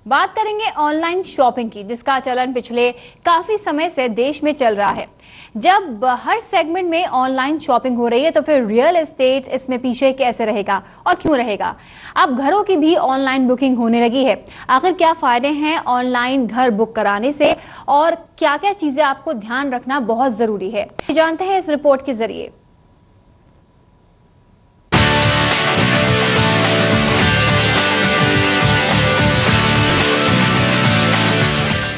बात करेंगे online shopping की, जिसका चलन पिछले काफी समय से देश में चल रहा है। जब हर सेगमेंट में ऑनलाइन शॉपिंग हो रही है तो फिर रियल एस्टेट इसमें पीछे कैसे रहेगा और क्यों रहेगा? अब घरों की भी ऑनलाइन बुकिंग होने लगी है। आखिर क्या फायदे हैं ऑनलाइन घर बुक कराने से और क्या क्या चीजें आपको ध्यान रखना बहुत जरूरी है, जानते हैं इस रिपोर्ट के जरिए।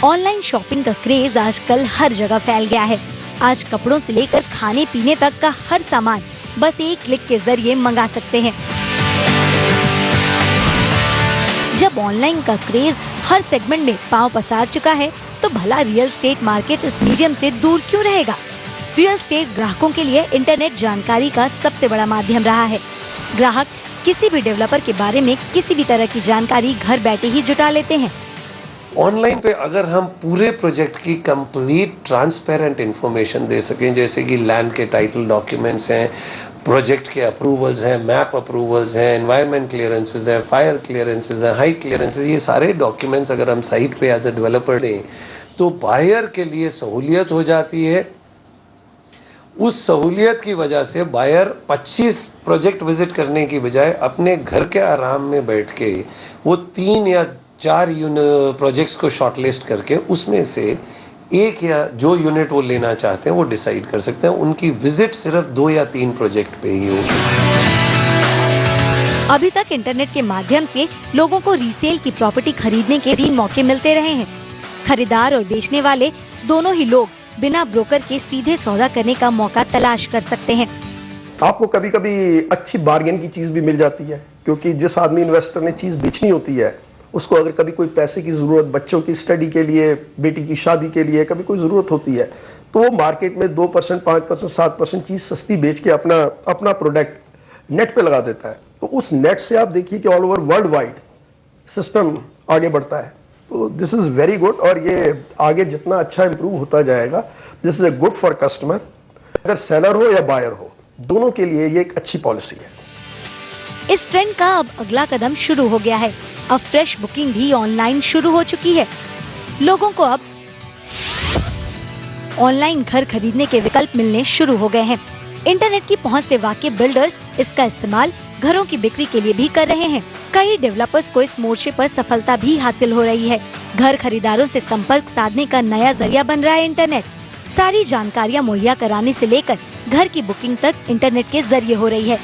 ऑनलाइन शॉपिंग का क्रेज आजकल हर जगह फैल गया है। आज कपड़ों से लेकर खाने पीने तक का हर सामान बस एक क्लिक के जरिए मंगा सकते हैं। जब ऑनलाइन का क्रेज हर सेगमेंट में पांव पसार चुका है, तो भला रियल एस्टेट मार्केट इस मीडियम से दूर क्यों रहेगा? रियल एस्टेट ग्राहकों के लिए इंटरनेट जानकारी का सबसे बड़ा माध्यम रहा है। ग्राहक किसी भी डेवलपर के बारे में किसी भी तरह की जानकारी घर बैठे ही जुटा लेते हैं। ऑनलाइन पे अगर हम पूरे प्रोजेक्ट की कंप्लीट ट्रांसपेरेंट इंफॉर्मेशन दे सकें, जैसे कि लैंड के टाइटल डॉक्यूमेंट्स हैं, प्रोजेक्ट के अप्रूवल्स हैं, मैप अप्रूवल्स हैं, एनवायरनमेंट क्लियरेंसेस हैं, फायर क्लियरेंसेस हैं, हाइट क्लियरेंसेस, ये सारे डॉक्यूमेंट्स अगर हम साइट पे एज ए डेवलपर दें तो बायर के लिए सहूलियत हो जाती है। उस सहूलियत की वजह से बायर 25 प्रोजेक्ट विजिट करने की बजाय अपने घर के आराम में बैठ के वो 3 या 4 प्रोजेक्ट्स को शॉर्टलिस्ट करके उसमें से एक या जो यूनिट वो लेना चाहते हैं वो डिसाइड कर सकते हैं। उनकी विजिट सिर्फ 2 या 3 प्रोजेक्ट पे ही होगी। अभी तक इंटरनेट के माध्यम से लोगों को रीसेल की प्रॉपर्टी खरीदने के 3 मौके मिलते रहे हैं। खरीदार और बेचने वाले दोनों ही लोग बिना ब्रोकर के सीधे सौदा करने का मौका तलाश कर सकते हैं। आपको कभी कभी अच्छी बार्गेन की चीज भी मिल जाती है, क्योंकि जिस आदमी इन्वेस्टर ने चीज बेचनी होती है उसको अगर कभी कोई पैसे की ज़रूरत, बच्चों की स्टडी के लिए, बेटी की शादी के लिए कभी कोई ज़रूरत होती है, तो वो मार्केट में 2%, 5%, 7% चीज़ सस्ती बेच के अपना प्रोडक्ट नेट पे लगा देता है। तो उस नेट से आप देखिए कि all over world wide system आगे बढ़ता है। तो दिस इज़ वेरी गुड, और ये आगे जितना अच्छा इम्प्रूव होता जाएगा, this is a good for customer. अगर सेलर हो या बायर हो, दोनों के लिए ये एक अच्छी पॉलिसी है। इस ट्रेंड का अब अगला कदम शुरू हो गया है। अब फ्रेश बुकिंग भी ऑनलाइन शुरू हो चुकी है। लोगों को अब ऑनलाइन घर खरीदने के विकल्प मिलने शुरू हो गए हैं। इंटरनेट की पहुंच से वाकिफ बिल्डर्स इसका इस्तेमाल घरों की बिक्री के लिए भी कर रहे हैं। कई डेवलपर्स को इस मोर्चे पर सफलता भी हासिल हो रही है। घर खरीदारों से संपर्क साधने का नया जरिया बन रहा है इंटरनेट। सारी जानकारियाँ मुहैया कराने से लेकर घर की बुकिंग तक इंटरनेट के जरिए हो रही है।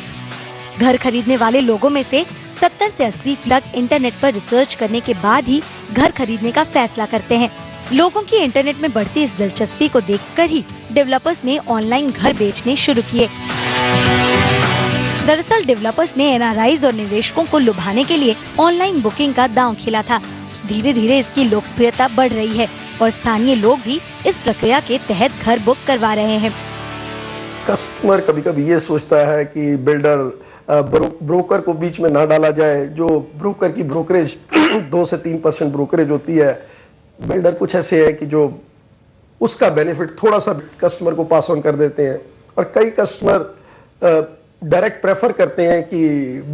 घर खरीदने वाले लोगों में से 70 से 80% इंटरनेट पर रिसर्च करने के बाद ही घर खरीदने का फैसला करते हैं। लोगों की इंटरनेट में बढ़ती इस दिलचस्पी को देखकर ही डेवलपर्स ने ऑनलाइन घर बेचने शुरू किए। दरअसल डेवलपर्स ने एनआरआईज और निवेशकों को लुभाने के लिए ऑनलाइन बुकिंग का दांव खेला था। धीरे धीरे इसकी लोकप्रियता बढ़ रही है और स्थानीय लोग भी इस प्रक्रिया के तहत घर बुक करवा रहे हैं। कस्टमर कभी कभी ये सोचता है कि बिल्डर ब्रोकर को बीच में ना डाला जाए। जो ब्रोकर की ब्रोकरेज 2 से 3% ब्रोकरेज होती है, बिल्डर कुछ ऐसे है कि जो उसका बेनिफिट थोड़ा सा कस्टमर को पास ऑन कर देते हैं। और कई कस्टमर डायरेक्ट प्रेफर करते हैं कि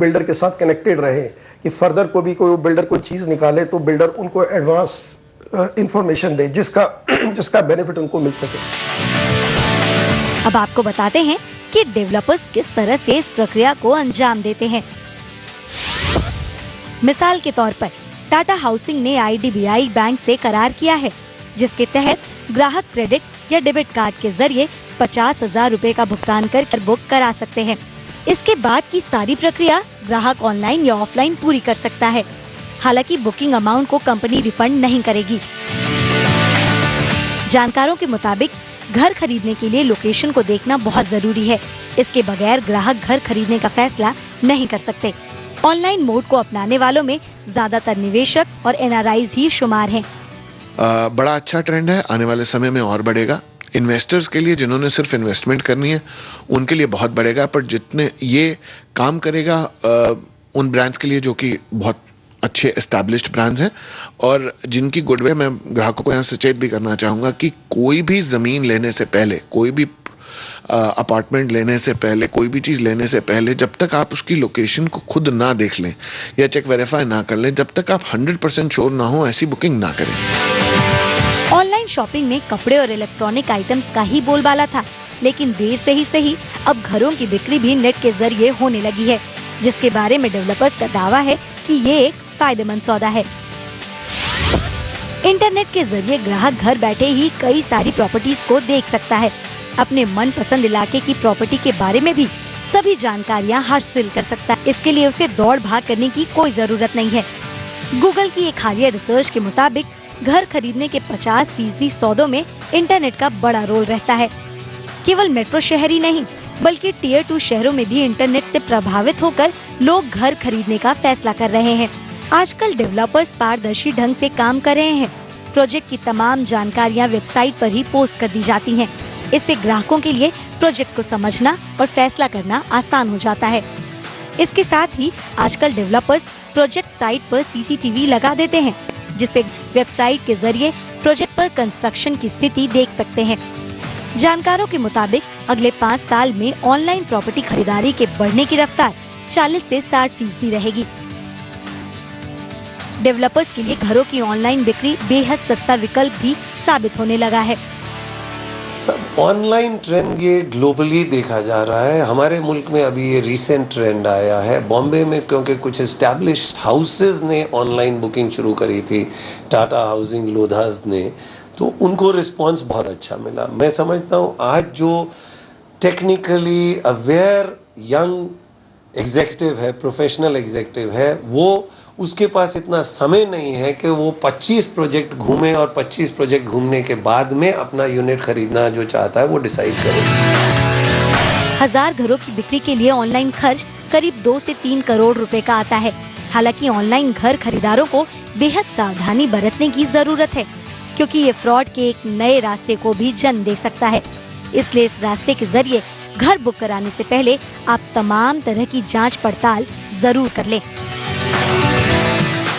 बिल्डर के साथ कनेक्टेड रहे, कि फर्दर को भी कोई बिल्डर कोई चीज़ निकाले तो बिल्डर उनको एडवांस इंफॉर्मेशन दे जिसका बेनिफिट उनको मिल सके। अब आपको बताते हैं कि डेवलपर्स किस तरह से इस प्रक्रिया को अंजाम देते हैं। मिसाल के तौर पर टाटा हाउसिंग ने आईडीबीआई बैंक से करार किया है, जिसके तहत ग्राहक क्रेडिट या डेबिट कार्ड के जरिए 50,000 रुपए का भुगतान कर बुक करा सकते हैं। इसके बाद की सारी प्रक्रिया ग्राहक ऑनलाइन या ऑफलाइन पूरी कर सकता है। हालांकि बुकिंग अमाउंट को कंपनी रिफंड नहीं करेगी। जानकारों के मुताबिक घर खरीदने के लिए लोकेशन को देखना बहुत जरूरी है। इसके बगैर ग्राहक घर खरीदने का फैसला नहीं कर सकते। ऑनलाइन मोड को अपनाने वालों में ज्यादातर निवेशक और एनआरआईज ही शुमार हैं। बड़ा अच्छा ट्रेंड है, आने वाले समय में और बढ़ेगा। इन्वेस्टर्स के लिए, जिन्होंने सिर्फ इन्वेस्टमेंट करनी है, उनके लिए बहुत बढ़ेगा। पर जितने ये काम करेगा उन ब्रांड्स के लिए जो कि बहुत अच्छे एस्टैब्लिश्ड ब्रांड्स हैं और जिनकी गुडविल, मैं ग्राहकों को यहाँ सचेत भी करना चाहूँगा कि कोई भी ज़मीन लेने से पहले, कोई भी अपार्टमेंट लेने से पहले, कोई भी चीज़ लेने से पहले, जब तक आप उसकी लोकेशन को खुद ना देख लें या चेक वेरीफाई ना कर लें, जब तक आप 100% श्योर ना हो, ऐसी बुकिंग ना करें। ऑनलाइन शॉपिंग में कपड़े और इलेक्ट्रॉनिक आइटम्स का ही बोलबाला था, लेकिन देर से ही सही अब घरों की बिक्री भी नेट के जरिए होने लगी है, जिसके बारे में डेवलपर्स का दावा है कि ये एक फायदेमंद सौदा है। इंटरनेट के जरिए ग्राहक घर बैठे ही कई सारी प्रॉपर्टीज को देख सकता है। अपने मनपसंद इलाके की प्रॉपर्टी के बारे में भी सभी जानकारियां हासिल कर सकता है। इसके लिए उसे दौड़ भाग करने की कोई जरूरत नहीं है। गूगल की एक हालिया रिसर्च के मुताबिक घर खरीदने के 50% सौदों में इंटरनेट का बड़ा रोल रहता है। केवल मेट्रो शहर ही नहीं, बल्कि टियर 2 शहरों में भी इंटरनेट से प्रभावित होकर लोग घर खरीदने का फैसला कर रहे हैं। आजकल डेवलपर्स पारदर्शी ढंग से काम कर रहे हैं। प्रोजेक्ट की तमाम जानकारियां वेबसाइट पर ही पोस्ट कर दी जाती हैं। इससे ग्राहकों के लिए प्रोजेक्ट को समझना और फैसला करना आसान हो जाता है। इसके साथ ही आजकल डेवलपर्स प्रोजेक्ट साइट पर CCTV लगा देते हैं, जिससे वेबसाइट के जरिए प्रोजेक्ट पर कंस्ट्रक्शन की स्थिति देख सकते हैं। जानकारों के मुताबिक अगले 5 साल में ऑनलाइन प्रॉपर्टी खरीदारी के बढ़ने की रफ्तार 40 से 60% रहेगी। डेवलपर्स के लिए घरों की ऑनलाइन बिक्री बेहद सस्ता विकल्प भी साबित होने लगा है। सब ऑनलाइन ट्रेंड ये ग्लोबली देखा जा रहा है। हमारे मुल्क में अभी ये रिसेंट ट्रेंड आया है। बॉम्बे में क्योंकि कुछ एस्टैब्लिश्ड हाउसेज ने ऑनलाइन बुकिंग शुरू करी थी, टाटा हाउसिंग, लोधास ने, तो उनको रिस्पांस बहुत अच्छा मिला। मैं समझता हूँ आज जो टेक्निकली अवेयर यंग एग्जीक्यूटिव है, प्रोफेशनल एग्जीक्यूटिव है, वो उसके पास इतना समय नहीं है कि वो 25 प्रोजेक्ट घूमे और 25 प्रोजेक्ट घूमने के बाद में अपना यूनिट खरीदना जो चाहता है वो डिसाइड करे। 1000 घरों की बिक्री के लिए ऑनलाइन खर्च करीब 2 से 3 करोड़ रुपए का आता है। हालांकि ऑनलाइन घर खरीदारों को बेहद सावधानी बरतने की जरूरत है, क्योंकि ये फ्रॉड के एक नए रास्ते को भी जन्म दे सकता है। इसलिए इस रास्ते के जरिए घर बुक कराने से पहले आप तमाम तरह की जांच पड़ताल जरूर कर लें।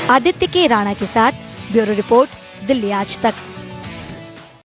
आदित्य के राणा के साथ ब्यूरो रिपोर्ट, दिल्ली आज तक।